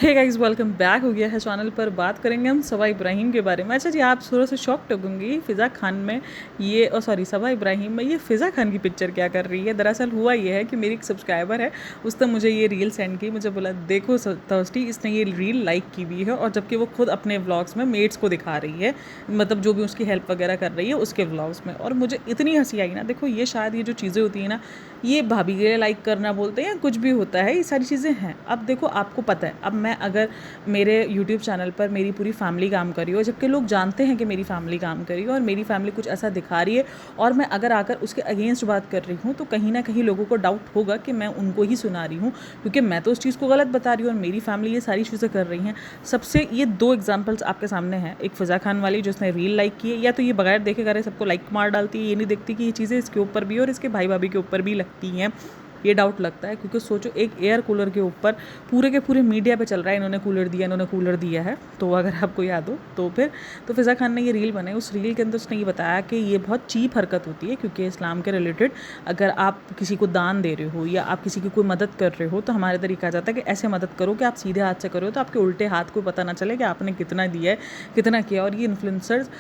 Hey guys, welcome back हो गया है चैनल पर। बात करेंगे हम सबा इब्राहिम के बारे में। अच्छा जी, आप थोड़ा सा शॉक्ड होंगी फ़िज़ा खान में ये सॉरी सबा इब्राहिम में ये फ़िज़ा खान की पिक्चर क्या कर रही है। दरअसल हुआ ये है कि मेरी एक सब्सक्राइबर है, उसने मुझे ये रील सेंड की। मुझे बोला देखो थर्स्टी, इसने ये रील लाइक की हुई है और जबकि वो खुद अपने व्लॉग्स में मेड्स को दिखा रही है, मतलब जो भी उसकी हेल्प वगैरह कर रही है उसके व्लॉग्स में। और मुझे इतनी हंसी आई ना। देखो, ये शायद ये जो चीज़ें होती हैं ना, ये भाभी के लिए लाइक करना बोलते हैं या कुछ भी होता है, ये सारी चीज़ें हैं। अब देखो, आपको पता है, अब मैं अगर मेरे यूट्यूब चैनल पर मेरी पूरी फैमिली काम कर रही हो, जबकि लोग जानते हैं कि मेरी फैमिली काम कर रही है और मेरी फैमिली कुछ ऐसा दिखा रही है, और मैं अगर आकर उसके अगेंस्ट बात कर रही हूँ, तो कहीं ना कहीं लोगों को डाउट होगा कि मैं उनको ही सुना रही हूँ, क्योंकि मैं तो उस चीज़ को गलत बता रही हूँ और मेरी फैमिली ये सारी चीज़ें कर रही हैं। सबसे ये दो एग्जाम्पल्स आपके सामने हैं, एक फ़िज़ा खान वाली जिसने रील लाइक की है, या तो ये बगैर देखे करे सबको लाइक मार डालती है, ये नहीं देखती कि ये चीज़ें इसके ऊपर भी और इसके भाई भाभी के ऊपर भी लगती हैं। ये डाउट लगता है, क्योंकि सोचो, एक एयर कूलर के ऊपर पूरे के पूरे मीडिया पे चल रहा है, इन्होंने कूलर दिया है। तो अगर आपको याद हो तो फिर तो फ़िज़ा खान ने ये रील बनाई। उस रील के अंदर उसने ये बताया कि ये बहुत चीप हरकत होती है, क्योंकि इस्लाम के रिलेटेड अगर आप किसी को दान दे रहे हो या आप किसी की कोई मदद कर रहे हो, तो हमारे इधर कहा जाता है कि ऐसे मदद करो कि आप सीधे हाथ से करो, तो आपके उल्टे हाथ को पता ना चले कि आपने कितना दिया है, कितना किया। और ये इन्फ्लुएंसर्स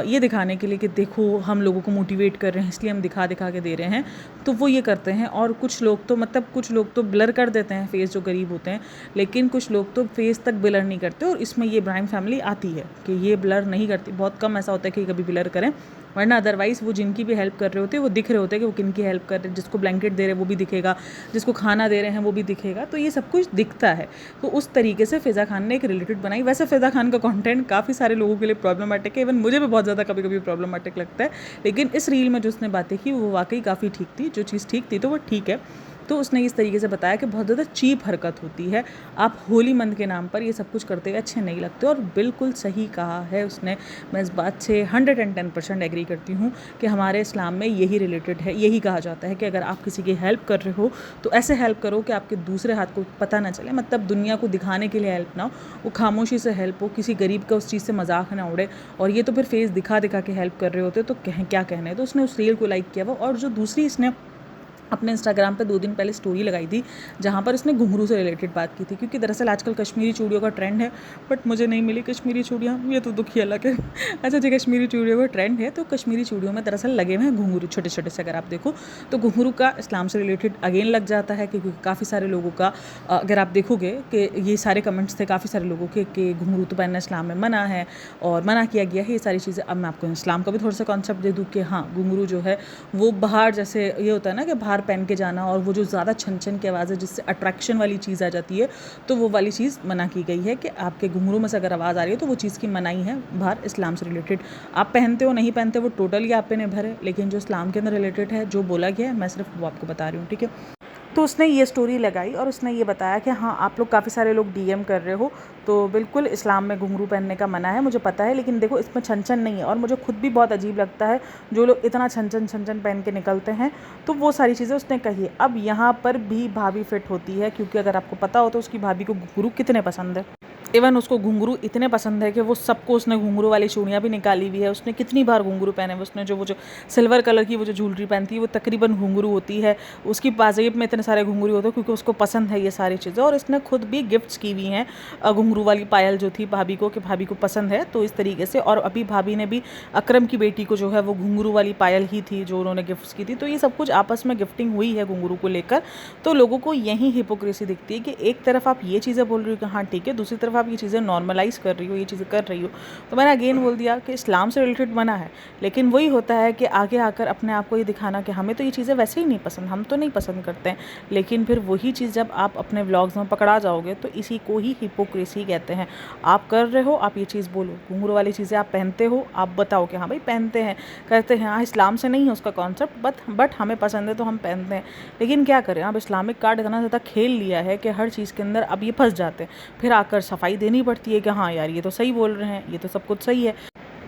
ये दिखाने के लिए कि देखो हम लोगों को मोटिवेट कर रहे हैं, इसलिए हम दिखा दिखा के दे रहे हैं, तो वो ये करते हैं। और कुछ लोग तो ब्लर कर देते हैं फेस, जो गरीब होते हैं, लेकिन कुछ लोग तो फेस तक ब्लर नहीं करते। और इसमें ये इब्राहिम फैमिली आती है कि ये ब्लर नहीं करती। बहुत कम ऐसा होता है कि कभी ब्लर करें, वरना अदरवाइज़ वो जिनकी भी हेल्प कर रहे होते हैं वो दिख रहे होते हैं कि वो किन की हेल्प कर रहे हैं। जिसको ब्लैंकेट दे रहे हैं वो भी दिखेगा, जिसको खाना दे रहे हैं वो भी दिखेगा, तो ये सब कुछ दिखता है। तो उस तरीके से फ़िज़ा खान ने एक रिलेटेड बनाई। वैसे फ़िज़ा खान का कंटेंट काफ़ी सारे लोगों के लिए प्रॉब्लमेटिक है, इवन मुझे भी बहुत ज़्यादा कभी कभी प्रॉब्लमेटिक लगता है, लेकिन इस रील में जो उसने बातें की वो वाकई काफ़ी ठीक थी। जो चीज़ ठीक थी तो वो ठीक है। तो उसने इस तरीके से बताया कि बहुत ज़्यादा चीप हरकत होती है, आप होली मंथ के नाम पर ये सब कुछ करते हुए अच्छे नहीं लगते। और बिल्कुल सही कहा है उसने। मैं इस बात से 110% एग्री करती हूँ कि हमारे इस्लाम में यही रिलेटेड है। यही कहा जाता है कि अगर आप किसी की हेल्प कर रहे हो तो ऐसे हेल्प करो कि आपके दूसरे हाथ को पता ना चले, मतलब दुनिया को दिखाने के लिए हेल्प ना हो, वो खामोशी से हेल्प हो, किसी गरीब का उस चीज़ से मजाक ना उड़े। और ये तो फिर फेस दिखा दिखा के हेल्प कर रहे होते, तो क्या कहना है। तो उसने उस रील को लाइक किया हुआ। और जो दूसरी इसने अपने इंस्टाग्राम पे 2 दिन पहले स्टोरी लगाई थी, जहाँ पर इसने घुंघरू से रिलेटेड बात की थी, क्योंकि दरअसल आजकल कश्मीरी चूड़ियों का ट्रेंड है, बट मुझे नहीं मिली कश्मीरी चूड़ियाँ, ये तो दुख ही अलग है। अच्छा जी, कश्मीरी चूड़ियों का ट्रेंड है, तो कश्मीरी चूड़ियों में दरअसल लगे हुए हैं घुंघरू छोटे छोटे से। अगर आप देखो तो घुंघरू का इस्लाम से रिलेटेड अगेन लग जाता है, क्योंकि काफ़ी सारे लोगों का, अगर आप देखोगे कि ये सारे कमेंट्स थे काफ़ी सारे लोगों के कि घुंघरू तो पहनना इस्लाम में मना है और मना किया गया है, ये सारी चीज़ें। अब मैं आपको इस्लाम का भी थोड़ा सा कॉन्सेप्ट दे दूँ कि हाँ, घुंघरू जो है वो बाहर, जैसे ये होता है ना कि बाहर पहन के जाना, और वो जो ज़्यादा छन छन की आवाज़ है जिससे अट्रैक्शन वाली चीज़ आ जाती है, तो वो वाली चीज़ मना की गई है कि आपके घुंघरू में से अगर आवाज़ आ रही है तो वो चीज़ की मनाही है बाहर इस्लाम से रिलेटेड। आप पहनते हो नहीं पहनते वो टोटली आप पे निर्भर है, लेकिन जो इस्लाम के अंदर रिलेटेड है, जो बोला गया है, मैं सिर्फ वो आपको बता रही हूँ, ठीक है। तो उसने ये स्टोरी लगाई और उसने ये बताया कि हाँ, आप लोग काफ़ी सारे लोग डीएम कर रहे हो, तो बिल्कुल इस्लाम में घुंघरू पहनने का मना है, मुझे पता है, लेकिन देखो इसमें छन छन नहीं है। और मुझे खुद भी बहुत अजीब लगता है जो लोग इतना छन छन पहन के निकलते हैं। तो वो सारी चीज़ें उसने कही है। अब यहाँ पर भी भाभी फिट होती है, क्योंकि अगर आपको पता हो तो उसकी भाभी को घुंघरू कितने पसंद है। इवन उसको घुंघरू इतने पसंद है कि वो सबको, उसने घुंघरू वाली चूड़ियाँ भी निकाली हुई है। उसने कितनी बार घुंघरू पहने हुए, उसने वो जो सिल्वर कलर की वो जो ज्वेलरी पहनती है वो तकरीबन घुंघरू होती है। उसकी पाजेब में इतने सारे घुंघरू होते हैं, क्योंकि उसको पसंद है ये सारी चीज़ें। और इसने खुद भी गिफ्ट्स की हुई हैं घुंघरू वाली पायल जो थी भाभी को, कि भाभी को पसंद है, तो इस तरीके से। और अभी भाभी ने भी अकरम की बेटी को जो है वो घुंघरू वाली पायल ही थी जो उन्होंने गिफ्ट्स की थी। तो ये सब कुछ आपस में गिफ्टिंग हुई है घुंघरू को लेकर। तो लोगों को यही हिपोक्रेसी दिखती है कि एक तरफ आप ये चीज़ें बोल रही हो कि हाँ ठीक है, दूसरी तरफ आप ये चीज़ें नॉर्मलाइज कर रही हो, ये चीज़ें कर रही हो। तो मैंने अगेन बोल दिया कि इस्लाम से रिलेटेड मना है, लेकिन वही होता है कि आगे आकर अपने आप को ये दिखाना कि हमें तो ये चीज़ें वैसे ही नहीं पसंद, हम तो नहीं पसंद करते हैं। लेकिन फिर वही चीज़ जब आप अपने व्लॉग्स में पकड़ा जाओगे तो इसी को ही हिपोक्रेसी कहते हैं। आप कर रहे हो, आप ये चीज़ बोलो, घुंघरू वाली चीज़ें आप पहनते हो, आप बताओ कि हाँ भाई पहनते हैं, कहते हैं हाँ इस्लाम से नहीं है उसका कॉन्सेप्ट, बट हमें पसंद है तो हम पहनते हैं। लेकिन क्या करें, अब इस्लामिक कार्ड इतना ज़्यादा खेल लिया है कि हर चीज़ के अंदर अब ये फंस जाते हैं। फिर आकर सफाई देनी पड़ती है कि हाँ यार ये तो सही बोल रहे हैं, ये तो सब कुछ सही है।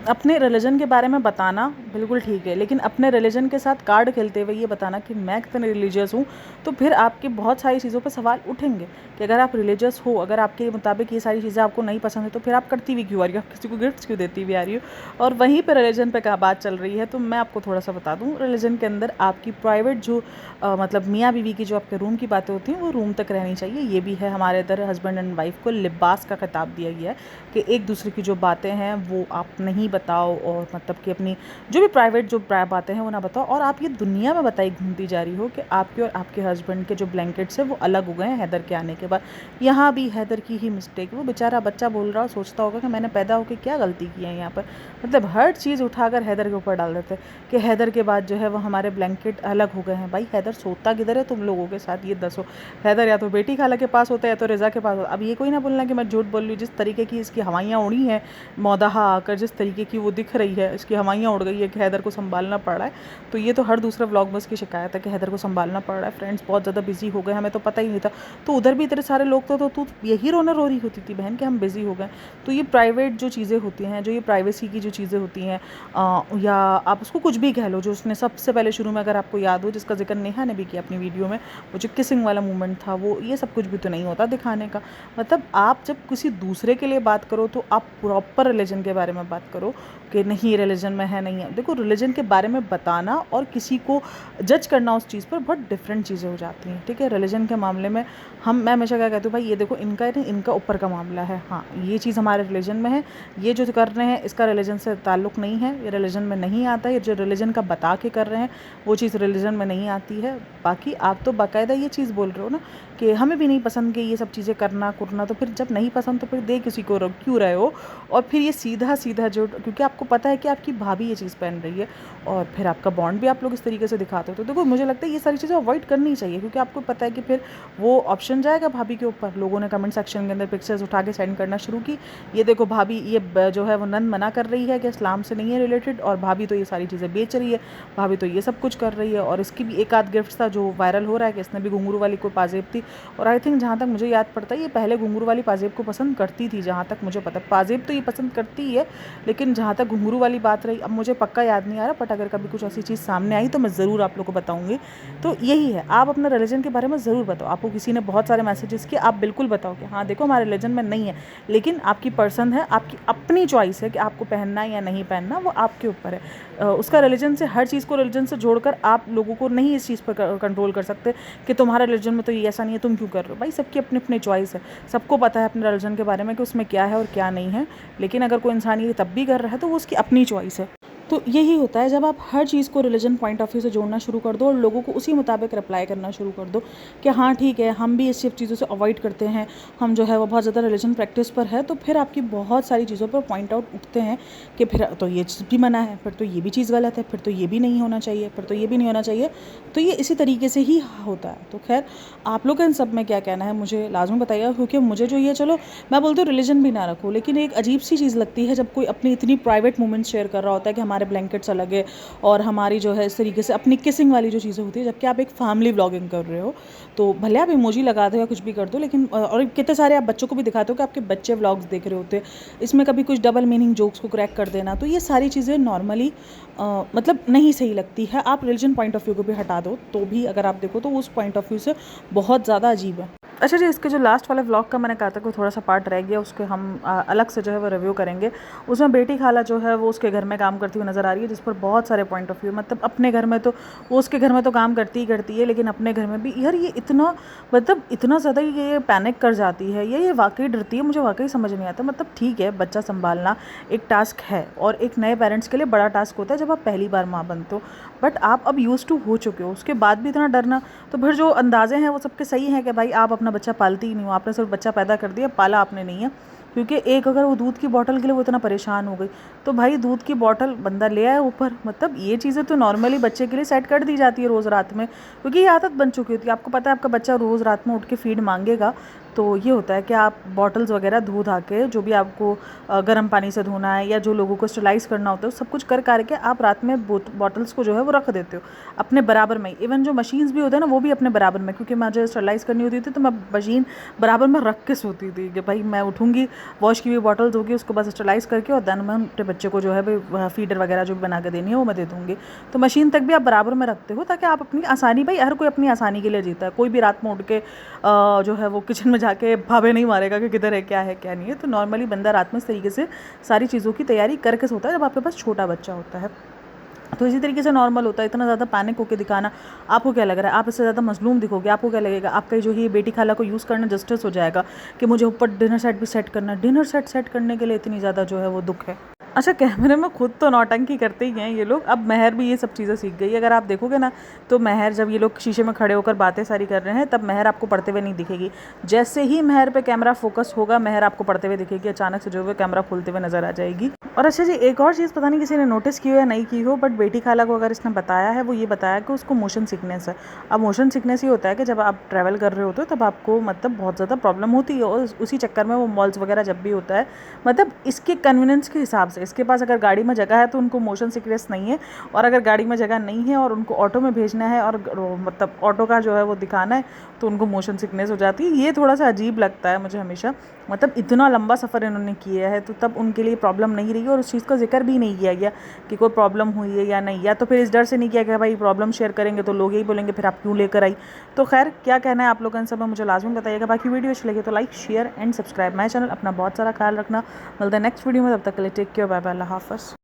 अपने रिलीजन के बारे में बताना बिल्कुल ठीक है, लेकिन अपने रिलीजन के साथ कार्ड खेलते हुए ये बताना कि मैं कितने रिलीजियस हूँ, तो फिर आपके बहुत सारी चीज़ों पर सवाल उठेंगे कि अगर आप रिलीजियस हो, अगर आपके मुताबिक ये सारी चीज़ें आपको नहीं पसंद है, तो फिर आप करती हुई क्यों आ रही हो, आप किसी को गिफ्ट्स क्यों देती हुई आ रही हो। और वहीं पर रिलीजन पे क्या बात चल रही है, तो मैं आपको थोड़ा सा बता दूँ, रिलीजन के अंदर आपकी प्राइवेट जो मतलब मियाँ बीवी की जो आपके रूम की बातें होती हैं वो रूम तक रहनी चाहिए। ये भी है, हमारे इधर हस्बैंड एंड वाइफ को लिबास का खिताब दिया गया है कि एक दूसरे की जो बातें हैं वो आप नहीं बताओ, और मतलब कि अपनी जो भी प्राइवेट जो बातें हैं वो ना बताओ। और आप ये दुनिया में बताई घूमती जा रही हो कि आपके और आपके हस्बैंड के जो ब्लैंकेट्स हैं वो अलग हो गए हैं हैदर के आने के बाद। यहाँ भी हैदर की ही मिस्टेक, वो बेचारा बच्चा बोल रहा हो, सोचता होगा कि मैंने पैदा होकर क्या गलती की है यहाँ पर। मतलब हर चीज़ उठाकर हैदर के ऊपर डाल देते कि हैदर के बाद जो है वो हमारे ब्लैंकेट अलग हो गए हैं। भाई हैदर सोता किधर है तुम लोगों के साथ, ये दसो। हैदर या तो बेटी खाला के पास होता है या तो रज़ा के पास होता है। अब ये कोई ना बोलना कि मैं झूठ बोल रही हूँ, जिस तरीके की इसकी हवाइयाँ उड़ी हैं मौदाहा आकर, जिस तरीके की वो दिख रही है, इसकी हवाइयाँ उड़ गई है कि हैदर को संभालना पड़ रहा है। तो ये तो हर दूसरा व्लॉग बस की शिकायत है कि हैदर को संभालना पड़ रहा है। फ्रेंड्स बहुत ज़्यादा बिजी हो गए, हमें तो पता ही नहीं था। तो उधर भी इतने सारे लोग थे, तो तू यही रोना रो रही होती थी बहन कि हम बिज़ी हो गए। तो ये प्राइवेट जो चीज़ें होती हैं, जो ये प्राइवेसी की जो चीज़ें होती हैं, या आप उसको कुछ भी कह लो, जो उसने सबसे पहले शुरू में अगर आपको याद हो, जिसका जिक्र नेहा ने भी किया अपनी वीडियो में, वो जो किसिंग वाला मोमेंट था, वो ये सब कुछ भी तो नहीं होता दिखाने का। मतलब आप जब किसी दूसरे के लिए बात करो तो आप प्रॉपर रिलीजन के बारे में बात करो कि नहीं रिलीजन में है, नहीं है। देखो, रिलीजन के बारे में बताना और किसी को जज करना उस चीज़ पर बहुत डिफरेंट चीज़ें हो जाती हैं, ठीक है। रिलीजन के मामले में मैं हमेशा क्या कहती हूँ, भाई ये देखो इनका नहीं, इनका ऊपर का मामला है, हाँ ये चीज़ हमारे रिलीजन में है, ये जो कर रहे हैं इसका रिलीजन से ताल्लुक़ नहीं है, ये रिलीजन में नहीं आता है, ये जो रिलीजन का बता के कर रहे हैं वो चीज़ रिलीजन में नहीं आती है। बाकी आप तो बाकायदा ये चीज़ बोल रहे हो ना कि हमें भी नहीं पसंद कि ये सब चीज़ें करना तो फिर जब नहीं पसंद तो फिर दे किसी को क्यों रहे हो। और फिर ये सीधा सीधा जो, क्योंकि आपको पता है कि आपकी भाभी ये चीज़ पहन रही है और फिर आपका बॉन्ड भी आप लोग इस तरीके से दिखाते हो, तो देखो मुझे लगता है ये सारी चीज़ें अवॉइड करनी चाहिए, क्योंकि आपको पता है कि फिर वो ऑप्शन जाएगा भाभी के ऊपर। लोगों ने कमेंट सेक्शन के अंदर पिक्चर्स उठा के सेंड करना शुरू की, ये देखो भाभी ये जो है वो नंद मना कर रही है कि इस्लाम से नहीं है रिलेटेड, और भाभी तो ये सारी चीज़ें बेच रही है, भाभी तो ये सब कुछ कर रही है। और इसकी भी एक आध गिफ्ट था जो वायरल हो रहा है कि इसने भी घुंघरू वाली कोई पाजेब थी, और आई थिंक जहाँ तक मुझे याद पड़ता है ये पहले घुंघरू वाली पाजेब को पसंद करती थी, जहाँ तक मुझे पता है। पाजेब तो ये पसंद करती ही है, लेकिन जहाँ तक घुंघरू वाली बात रही, अब मुझे पक्का याद नहीं आ रहा, बट अगर कभी कुछ ऐसी चीज़ सामने आई तो मैं ज़रूर आप लोग को बताऊँगी। तो यही है, आप अपना रिलीजन के बारे में ज़रूर बताओ। आपको किसी ने बहुत सारे मैसेजेस किए, आप बिल्कुल बताओ कि हाँ देखो हमारे रिलीजन में नहीं है, लेकिन आपकी पर्सन है, आपकी अपनी चॉइस है कि आपको पहनना है या नहीं पहनना, वो आपके ऊपर है। उसका रिलीजन से, हर चीज़ को रिलीजन से जोड़कर आप लोगों को नहीं इस चीज़ पर कंट्रोल कर सकते कि तुम्हारा रिलीजन में तो ये ऐसा नहीं है, तुम क्यों कर रहे हो। भाई सबकी अपनी अपनी चॉइस है, सबको पता है अपने रिलीजन के बारे में कि उसमें क्या है और क्या नहीं है। लेकिन अगर कोई इंसान ये तब भी कर रहा है तो वो उसकी अपनी चॉइस है। तो यही होता है जब आप हर चीज़ को रिलीजन पॉइंट ऑफ व्यू से जोड़ना शुरू कर दो और लोगों को उसी मुताबिक रिप्लाई करना शुरू कर दो कि हाँ ठीक है, हम भी इस सब चीज़ों से अवॉइड करते हैं, हम जो है वो बहुत ज़्यादा रिलीजन प्रैक्टिस पर है, तो फिर आपकी बहुत सारी चीज़ों पर पॉइंट आउट उठते हैं कि फिर तो ये चीज़ भी मना है, फिर तो ये भी चीज़ गलत है, फिर तो ये भी नहीं होना चाहिए, फिर तो ये भी नहीं होना चाहिए। तो ये इसी तरीके से ही होता है। तो खैर आप लोग का इन सब में क्या कहना है मुझे लाजमी बताइएगा, क्योंकि मुझे जो ये, चलो मैं बोलती हूँ रिलीजन भी ना रखो, लेकिन एक अजीब सी चीज़ लगती है जब कोई अपनी इतनी प्राइवेट मोमेंट्स शेयर कर रहा होता है कि हमारे ब्लैंकेट्स अलग है और हमारी जो है इस तरीके से अपनी किसिंग वाली जो चीज़ें होती है, जबकि आप एक फैमिली व्लॉगिंग कर रहे हो। तो भले आप इमोजी लगा दो या कुछ भी कर दो, लेकिन और कितने सारे आप बच्चों को भी दिखाते हो कि आपके बच्चे व्लॉग्स देख रहे होते हैं, इसमें कभी कुछ डबल मीनिंग जोक्स को क्रैक कर देना, तो ये सारी चीज़ें नॉर्मली मतलब नहीं सही लगती है। आप रिलीजन पॉइंट ऑफ व्यू को भी हटा दो तो भी अगर आप देखो तो उस पॉइंट ऑफ व्यू से बहुत ज़्यादा अजीब है। अच्छा जी, इसके जो लास्ट वाले व्लॉग का मैंने कहा था कोई थोड़ा सा पार्ट रह गया, उसके हम अलग से जो है वो रिव्यू करेंगे। उसमें बेटी खाला जो है वो उसके घर में काम करती हुई नज़र आ रही है, जिस पर बहुत सारे पॉइंट ऑफ व्यू, मतलब अपने घर में तो वो उसके घर में तो काम करती ही करती है, लेकिन अपने घर में भी यार ये इतना, मतलब इतना ज़्यादा ये पैनिक कर जाती है, ये वाकई डरती है। मुझे वाकई समझ नहीं आता। मतलब ठीक है, बच्चा संभालना एक टास्क है और एक नए पेरेंट्स के लिए बड़ा टास्क होता है जब आप पहली बार माँ बनते हो, बट आप अब यूज़ टू हो चुके हो, उसके बाद भी इतना डरना, तो फिर जो अंदाज़े हैं वो सबके सही हैं कि भाई आप अपना बच्चा पालती ही नहीं हो, आपने सिर्फ बच्चा पैदा कर दिया, पाला आपने नहीं है। क्योंकि एक अगर वो दूध की बॉटल के लिए वो इतना परेशान हो गई, तो भाई दूध की बॉटल बंदा ले आया ऊपर। मतलब ये चीज़ें तो नॉर्मली बच्चे के लिए सेट कर दी जाती है रोज़ रात में, क्योंकि ये आदत बन चुकी होती है। आपको पता है आपका बच्चा रोज़ रात में उठ के फीड मांगेगा, तो ये होता है कि आप बॉटल्स वगैरह धो धा के, जो भी आपको गर्म पानी से धोना है या जो लोगों को स्टरलाइज़ करना होता है, सब कुछ कर के आप रात में बॉटल्स को जो है वो रख देते हो अपने बराबर में। इवन जो मशीन्स भी होते हैं ना, वो भी अपने बराबर में, क्योंकि मुझे स्टरलाइज़ करनी होती थी तो मैं मशीन बराबर में रख के सोती थी कि भाई मैं उठूँगी, वॉश की हुई बॉटल्स होगी, उसको बस स्टरलाइज़ करके और देन मैं अपने बच्चे को जो है भाई फीडर वगैरह जो भी बना के देनी है वो मैं दे दूँगी। तो मशीन तक भी आप बराबर में रखते हो ताकि आप अपनी आसानी, भाई हर कोई अपनी आसानी के लिए जीता है। कोई भी रात में उठ के जो है वो किचन में जाके भावे नहीं मारेगा कि किधर है क्या नहीं है। तो नॉर्मली बंदा रात में इस तरीके से सारी चीज़ों की तैयारी करके सोता है जब आपके पास छोटा बच्चा होता है। तो इसी तरीके से नॉर्मल होता है। इतना ज़्यादा पैनिक होकर दिखाना, आपको क्या लग रहा है, आप इससे ज़्यादा मजलूम दिखोगे, आपको क्या लगेगा, आपका जो ही बेटी खाला को यूज़ करना जस्टिस हो जाएगा कि मुझे ऊपर डिनर सेट भी सेट करना है। डिनर सेट करने के लिए इतनी ज़्यादा जो है वो दुख है। अच्छा, कैमरे में खुद तो नौटंकी करते ही हैं ये लोग, अब महर भी ये सब चीज़ें सीख गई है। अगर आप देखोगे ना तो महर, जब ये लोग शीशे में खड़े होकर बातें सारी कर रहे हैं, तब महर आपको पढ़ते हुए नहीं दिखेगी। जैसे ही महर पे कैमरा फोकस होगा, महर आपको पढ़ते हुए दिखेगी, अचानक से जो है कैमरा खोलते हुए नजर आ जाएगी। और अच्छा जी, एक और चीज़ पता नहीं किसी ने नोटिस की हो या नहीं की हो, बट बेटी खाला को अगर इसने बताया है, वो ये बताया कि उसको मोशन सिकनेस है। अब मोशन सिकनेस ये होता है कि जब आप ट्रैवल कर रहे होते हो तब आपको मतलब बहुत ज़्यादा प्रॉब्लम होती है, और उसी चक्कर में वो मॉल्स वगैरह जब भी होता है, मतलब इसके कन्वीनियंस के हिसाब से, इसके पास अगर गाड़ी में जगह है तो उनको मोशन सिकनेस नहीं है, और अगर गाड़ी में जगह नहीं है और उनको ऑटो में भेजना है और मतलब ऑटो का जो है वो दिखाना है, तो उनको मोशन सिकनेस हो जाती है। ये थोड़ा सा अजीब लगता है मुझे हमेशा, मतलब इतना लंबा सफ़र इन्होंने किया है तो तब उनके लिए प्रॉब्लम नहीं रही, और उस चीज़ का जिक्र भी नहीं किया गया कि कोई प्रॉब्लम हुई है या नहीं, या तो फिर इस डर से नहीं किया गया भाई प्रॉब्लम शेयर करेंगे तो लोग यही बोलेंगे फिर आप क्यों लेकर आई। तो खैर, क्या कहना है आप लोगों इन सब में मुझे लाजमी बताइएगा। बाकी वीडियो अच्छी लगे तो like share and subscribe my channel. अपना बहुत सारा ख्याल रखना, मिलता है नेक्स्ट वीडियो में, तब तक के लिए टेक केयर, बाय बाय, अल्लाह हाफ़िज़।